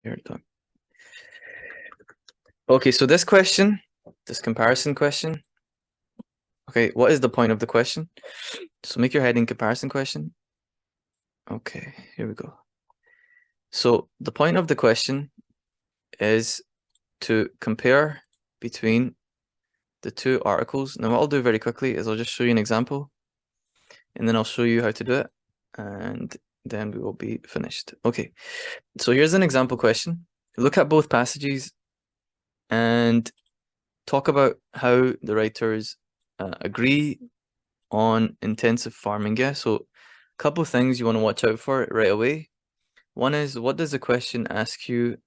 Here it done. Okay, so this question, this comparison question. Okay, what is the point of the question? So make your heading comparison question. Okay, here we go. So the point of the question is to compare between the two articles. Now what I'll do very quickly is I'll just show you an example, and then I'll show you how to do it, and then we will be finished. Okay, so here's an example question. Look at both passages and talk about how the writers agree on intensive farming. Yeah, so a couple of things you want to watch out for right away. One is, what does the question ask you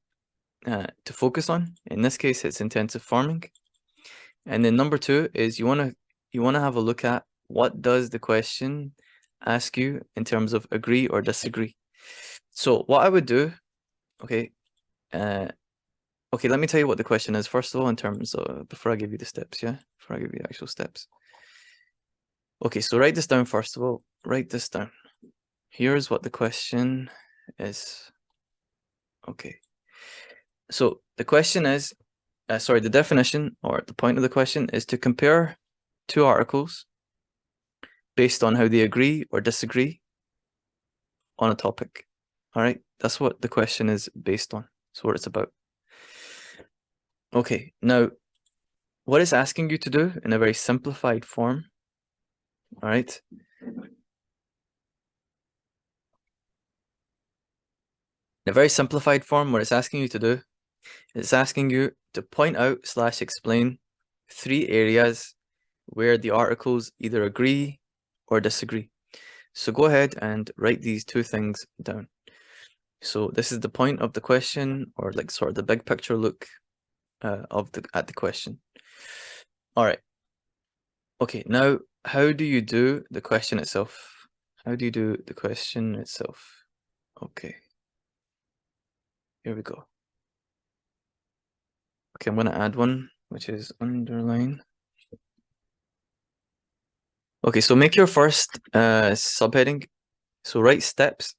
to focus on? In this case, it's intensive farming. And then number two is you want to have a look at what does the question ask you in terms of agree or disagree. So what I would do, okay, okay, let me tell you what the question is first of all in terms of, before I give you the steps, yeah? Before I give you the actual steps. Okay, so write this down first of all. Write this down. Here's what the question is. Okay. So the question is, sorry, the definition or the point of the question is to compare two articles based on how they agree or disagree on a topic. All right, that's what the question is based on. That's what it's about. Okay, now what it's asking you to do in a very simplified form, all right? In a very simplified form, what it's asking you to do, it's asking you to point out / explain 3 areas where the articles either agree or disagree. So go ahead and write these 2 things down. So this is the point of the question, or like sort of the big picture look at the question. All right. Okay, now how do you do the question itself? How do you do the question itself? Okay. Here we go. Okay, I'm going to add one, which is underline. Okay, so make your first subheading. So write steps,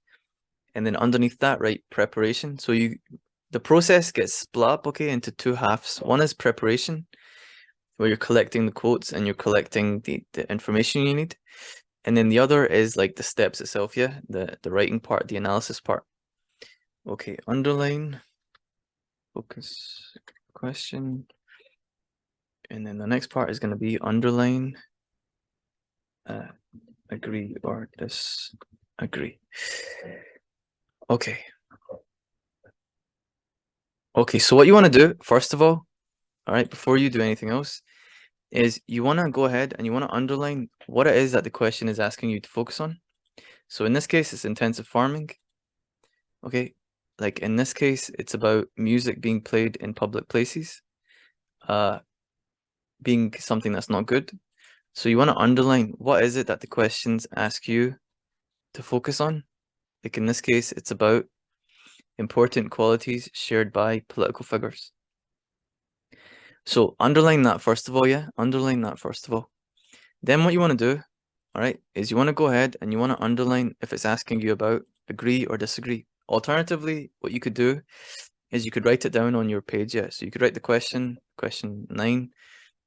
and then underneath that write preparation. So the process gets split up, okay, into 2 halves. One is preparation, where you're collecting the quotes and you're collecting the information you need. And then the other is like the steps itself, yeah, the writing part, the analysis part. Okay, underline, focus, question. And then the next part is going to be underline, agree or disagree. Okay. Okay, so what you want to do, first of all right, before you do anything else, is you want to go ahead and you want to underline what it is that the question is asking you to focus on. So in this case, it's intensive farming. Okay, like in this case, it's about music being played in public places, being something that's not good. So you want to underline what is it that the questions ask you to focus on. Like in this case, it's about important qualities shared by political figures. So underline that first of all, yeah? Underline that first of all. Then what you want to do, all right, is you want to go ahead and you want to underline if it's asking you about agree or disagree. Alternatively, what you could do is you could write it down on your page, yeah. So you could write the question 9,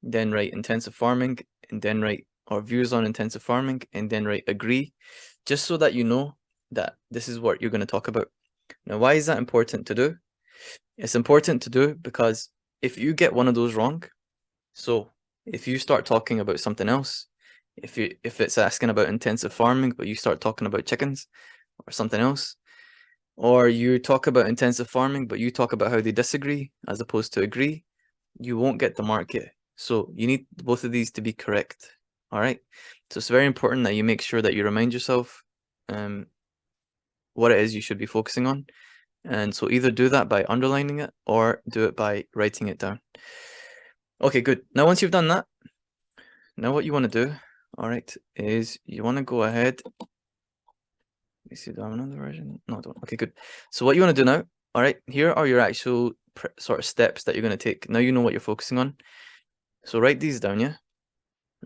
then write intensive farming, and then write or views on intensive farming, and then write agree, just so that you know that this is what you're going to talk about. Now, why is that important to do? It's important to do because if you get one of those wrong, so if you start talking about something else, if it's asking about intensive farming, but you start talking about chickens or something else, or you talk about intensive farming, but you talk about how they disagree as opposed to agree, you won't get the mark yet. So you need both of these to be correct. All right. So it's very important that you make sure that you remind yourself what it is you should be focusing on. And so either do that by underlining it or do it by writing it down. Okay, good. Now, once you've done that, now what you want to do, all right, is you want to go ahead. Let me see, do I have another version? No, I don't. Okay, good. So what you want to do now, all right, here are your actual sort of steps that you're going to take. Now you know what you're focusing on. So write these down, yeah?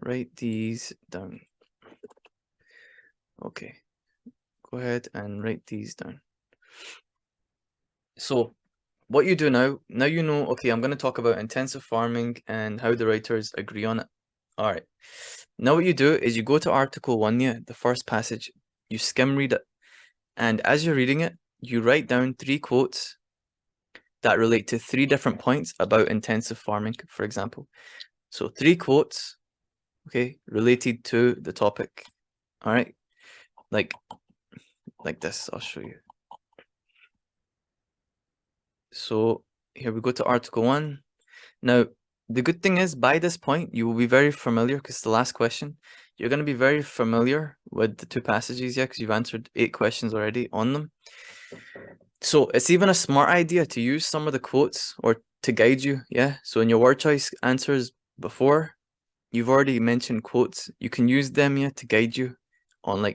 Write these down. Okay. Go ahead and write these down. So what you do now you know, okay, I'm going to talk about intensive farming and how the writers agree on it. All right. Now what you do is you go to Article 1, yeah, the first passage, you skim read it, and as you're reading it, you write down 3 quotes that relate to 3 different points about intensive farming, for example. So 3 quotes, okay, related to the topic. All right, like this. I'll show you. So here we go to Article 1. Now, the good thing is, by this point, you will be very familiar, because the last question, you're going to be very familiar with the 2 passages, yeah, because you've answered 8 questions already on them. So it's even a smart idea to use some of the quotes or to guide you, yeah. So in your word choice answers before, you've already mentioned quotes. You can use them, yeah, to guide you on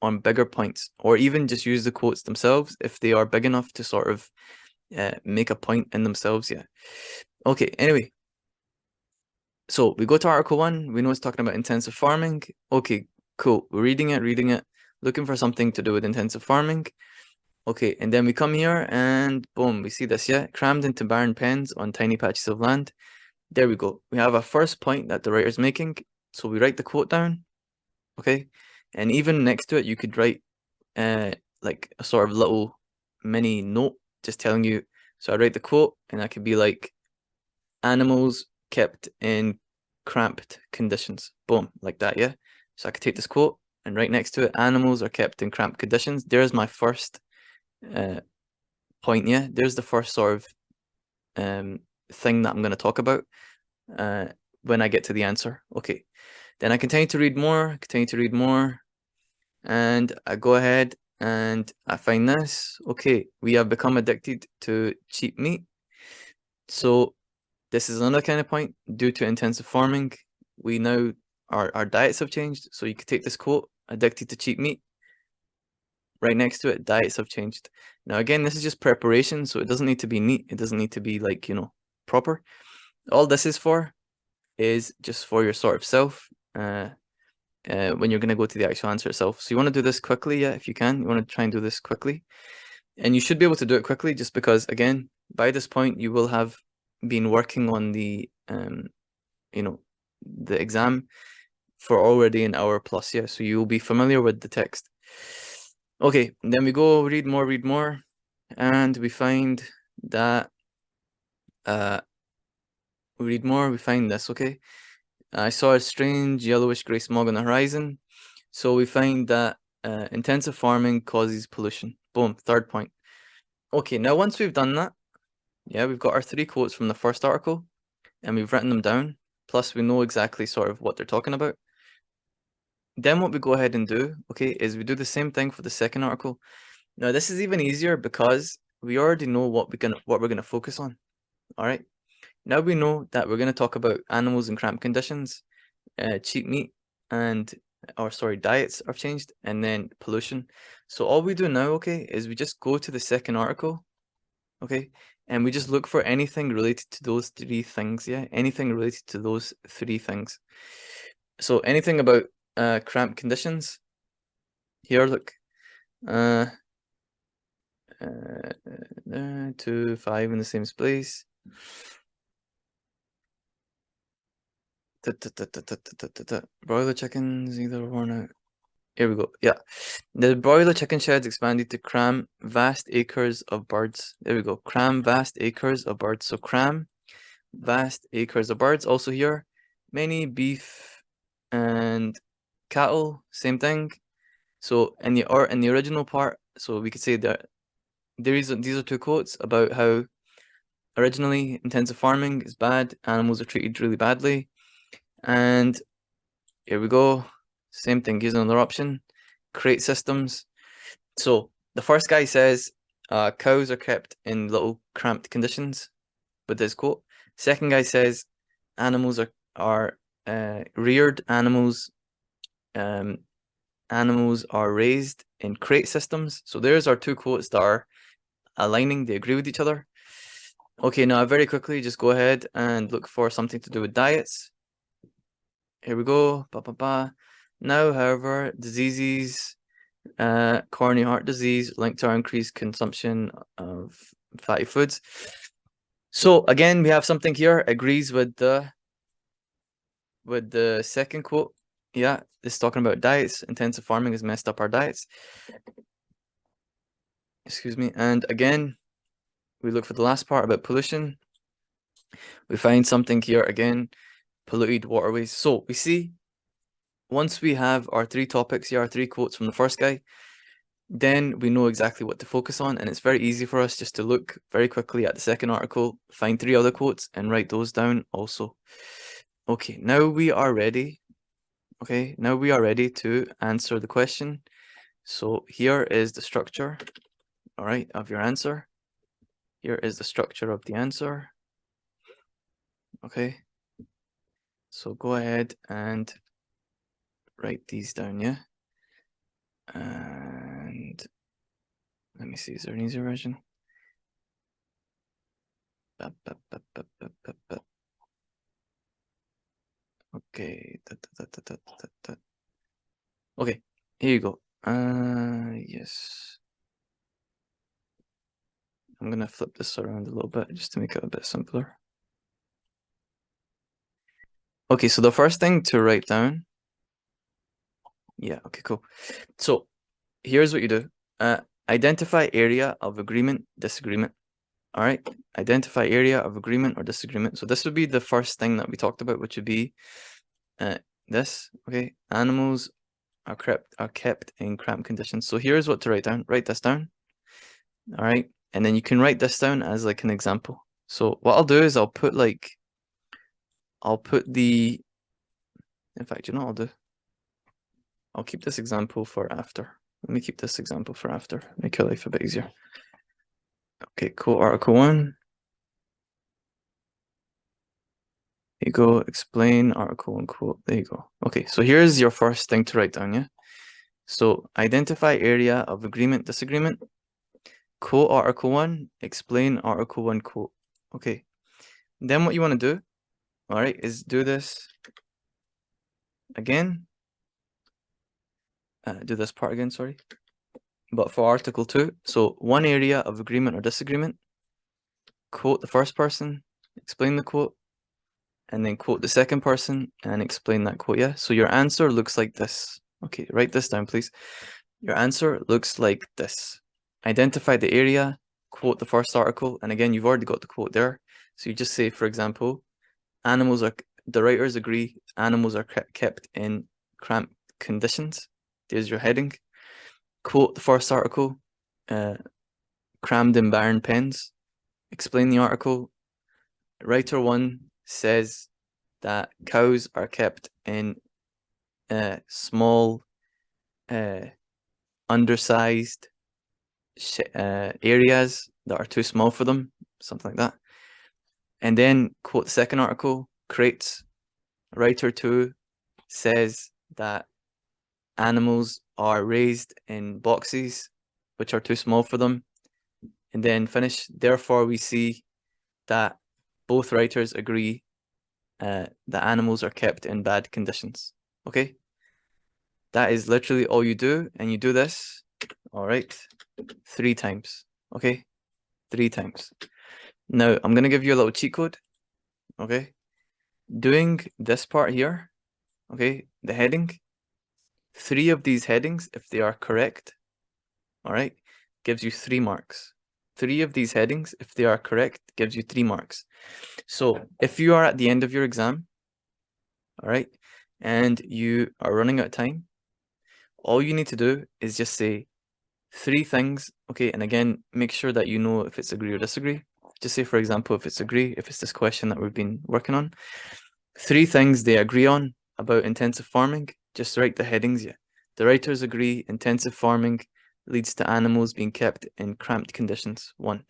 on bigger points, or even just use the quotes themselves if they are big enough to sort of make a point in themselves, yeah. Okay, anyway. So we go to Article 1, we know it's talking about intensive farming. Okay, cool. We're reading it, looking for something to do with intensive farming. Okay, and then we come here and boom, we see this, yeah? Crammed into barren pens on tiny patches of land. There we go. We have a first point that the writer's making. So we write the quote down, okay? And even next to it, you could write like a sort of little mini note just telling you. So I write the quote and that could be like, animals kept in cramped conditions. Boom, like that, yeah? So I could take this quote and right next to it, animals are kept in cramped conditions. There's my first point, yeah? There's the first sort of thing that I'm going to talk about when I get to the answer. Okay, then I continue to read more, and I go ahead and I find this. Okay, we have become addicted to cheap meat. So this is another kind of point. Due to intensive farming, we now, our diets have changed. So you could take this quote, addicted to cheap meat. Right next to it, diets have changed. Now again, this is just preparation, so it doesn't need to be neat. It doesn't need to be like, you know, proper. All this is for is just for your sort of self when you're going to go to the actual answer itself. So you want to do this quickly, yeah, if you can. You want to try and do this quickly. And you should be able to do it quickly just because, again, by this point, you will have been working on the, you know, the exam for already an hour plus, yeah. So you'll be familiar with the text. Okay, then we go read more, and we find that, we read more, we find this, okay. I saw a strange yellowish grey smog on the horizon. So we find that intensive farming causes pollution. Boom, 3rd point. Okay, now once we've done that, yeah, we've got our 3 quotes from the first article and we've written them down. Plus we know exactly sort of what they're talking about. Then what we go ahead and do, okay, is we do the same thing for the 2nd article. Now this is even easier because we already know what we're gonna focus on. All right. Now we know that we're gonna talk about animals in cramped conditions, cheap meat, and diets are changed, and then pollution. So all we do now, okay, is we just go to the 2nd article, okay, and we just look for anything related to those 3 things, yeah, anything related to those 3 things. So anything about cramped conditions. Here, look, 2, 5 in the same space. Broiler chickens either worn out. Here we go. Yeah. The broiler chicken sheds expanded to cram vast acres of birds. There we go. Cram vast acres of birds. So cram vast acres of birds. Also here, many beef and cattle, same thing. So in the original part, so we could say that these are 2 quotes about how originally intensive farming is bad, animals are treated really badly. And here we go. Same thing, here's another option. Crate systems. So the first guy says cows are kept in little cramped conditions with this quote. Second guy says animals are reared, animals are raised in crate systems. So there's our 2 quotes that are aligning, they agree with each other. Okay, now very quickly just go ahead and look for something to do with diets. Here we go. Now, however, diseases, coronary heart disease linked to our increased consumption of fatty foods. So again, we have something here agrees with the second quote. Yeah, it's talking about diets. Intensive farming has messed up our diets. Excuse me. And again, we look for the last part about pollution. We find something here again, polluted waterways. So we see once we have our three topics here, our three quotes from the first guy, then we know exactly what to focus on, and it's very easy for us just to look very quickly at the second article, find three other quotes, and write those down also. Okay, now we are ready. Okay, now we are ready to answer the question. So here is the structure, all right, of your answer. Here is the structure of the answer. Okay, so go ahead and write these down, yeah? And let me see, is there an easier version? Okay. Okay, here you go. Yes. I'm gonna flip this around a little bit just to make it a bit simpler. Okay, so the first thing to write down. Yeah, okay, cool. So here's what you do. Identify area of agreement, disagreement. All right, identify area of agreement or disagreement. So this would be the first thing that we talked about, which would be this. Okay, animals are kept in cramped conditions. So here's what to write down. Write this down. All right, and then you can write this down as like an example. So what I'll do is I'll put the. In fact, you know what I'll do? I'll keep this example for after. Let me keep this example for after. Make your life a bit easier. Okay, cool. Article 1. There you go. Explain article 1 quote. There you go. Okay, so here's your first thing to write down, yeah? So identify area of agreement, disagreement. Quote article 1. Explain article 1 quote. Okay. Then what you want to do, all right, is do this again. Do this part again, sorry. But for article 2, so one area of agreement or disagreement, quote the first person, explain the quote, and then quote the second person and explain that quote, yeah? So your answer looks like this. Okay, write this down, please. Your answer looks like this. Identify the area, quote the first article, and again, you've already got the quote there. So you just say, for example, the writers agree animals are kept in cramped conditions. There's your heading. Quote the first article, crammed in barren pens. Explain the article. Writer 1 says that cows are kept in small, undersized areas that are too small for them, something like that. And then quote the second article, crates. Writer 2 says that animals are raised in boxes which are too small for them. And then finish, therefore we see that both writers agree that animals are kept in bad conditions. Okay? That is literally all you do, and you do this, all right, 3 times. Okay? 3 times. Now, I'm going to give you a little cheat code. Okay? Doing this part here, okay, the heading, 3 of these headings, if they are correct, all right, gives you 3 marks. 3 of these headings, if they are correct, gives you 3 marks. So if you are at the end of your exam, all right, and you are running out of time, all you need to do is just say 3 things, okay, and again, make sure that you know if it's agree or disagree. Just say, for example, if it's agree, if it's this question that we've been working on, 3 things they agree on about intensive farming, just write the headings, yeah. The writers agree intensive farming leads to animals being kept in cramped conditions, 1.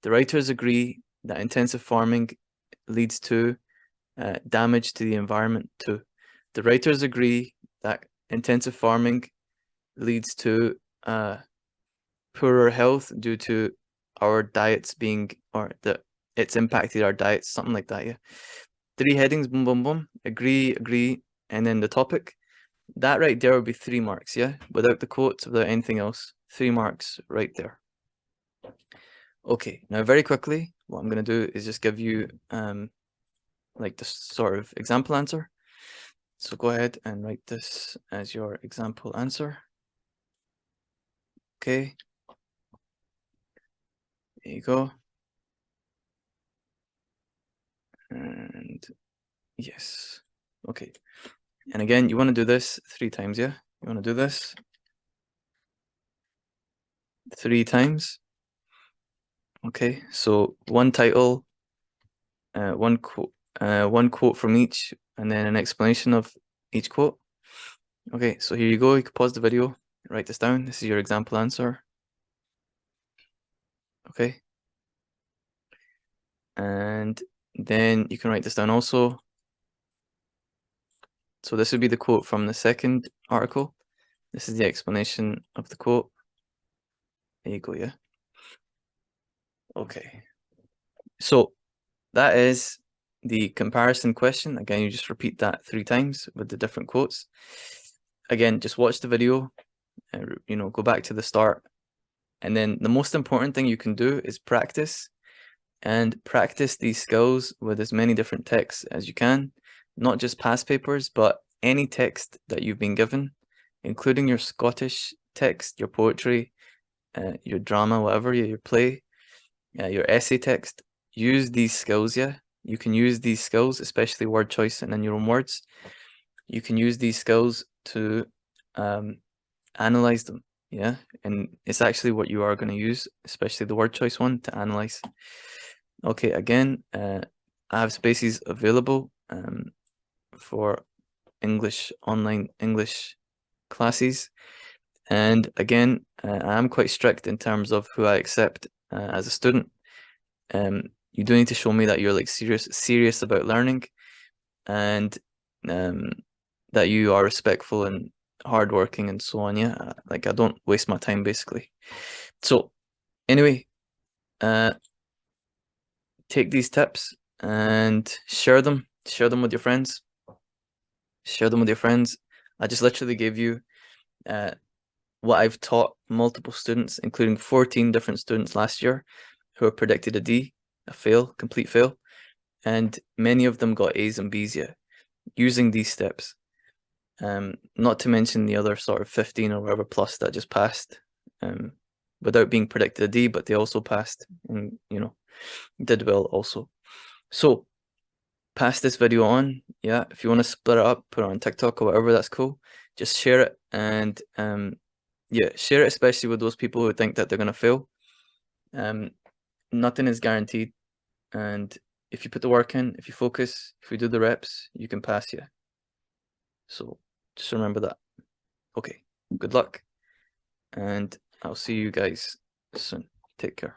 The writers agree that intensive farming leads to damage to the environment, 2. The writers agree that intensive farming leads to poorer health due to our diets being, or that it's impacted our diets, something like that, yeah. 3 headings, boom, boom, boom, agree, and then the topic. That right there would be 3 marks, yeah? Without the quotes, without anything else. 3 marks right there. Okay, now very quickly, what I'm going to do is just give you like this sort of example answer. So go ahead and write this as your example answer. Okay. There you go. And yes. Okay. And again, you want to do this 3 times, yeah? You want to do this 3 times. Okay. So one title, one quote from each, and then an explanation of each quote. Okay, so here you go. You can pause the video, write this down. This is your example answer. Okay. And then you can write this down also. So this would be the quote from the second article. This is the explanation of the quote. There you go, yeah. Okay. So that is the comparison question. Again, you just repeat that 3 times with the different quotes. Again, just watch the video, you know, go back to the start. And then the most important thing you can do is practice, and practice these skills with as many different texts as you can, not just past papers, but any text that you've been given, including your Scottish text, your poetry, your drama, whatever, your play, your essay text. Use these skills, yeah? You can use these skills, especially word choice and in your own words. You can use these skills to analyze them, yeah? And it's actually what you are going to use, especially the word choice one, to analyze. Okay, again, I have spaces available for online English classes. And again, I am quite strict in terms of who I accept as a student. You do need to show me that you're like serious about learning, and that you are respectful and hardworking and so on. Yeah, like I don't waste my time basically. So anyway, take these tips and share them. Share them with your friends. Share them with your friends. I just literally gave you what I've taught multiple students, including 14 different students last year, who are predicted a D, a fail, complete fail, and many of them got A's and B's, yeah, using these steps. Not to mention the other sort of 15 or whatever plus that just passed, without being predicted a D, but they also passed and, you know, did well also. So pass this video on, yeah. If you want to split it up, put it on TikTok or whatever, that's cool. Just share it, and yeah, share it especially with those people who think that they're gonna fail. Nothing is guaranteed, and if you put the work in, if you focus, if you do the reps, you can pass, yeah. So just remember that. Okay, good luck, and I'll see you guys soon. Take care.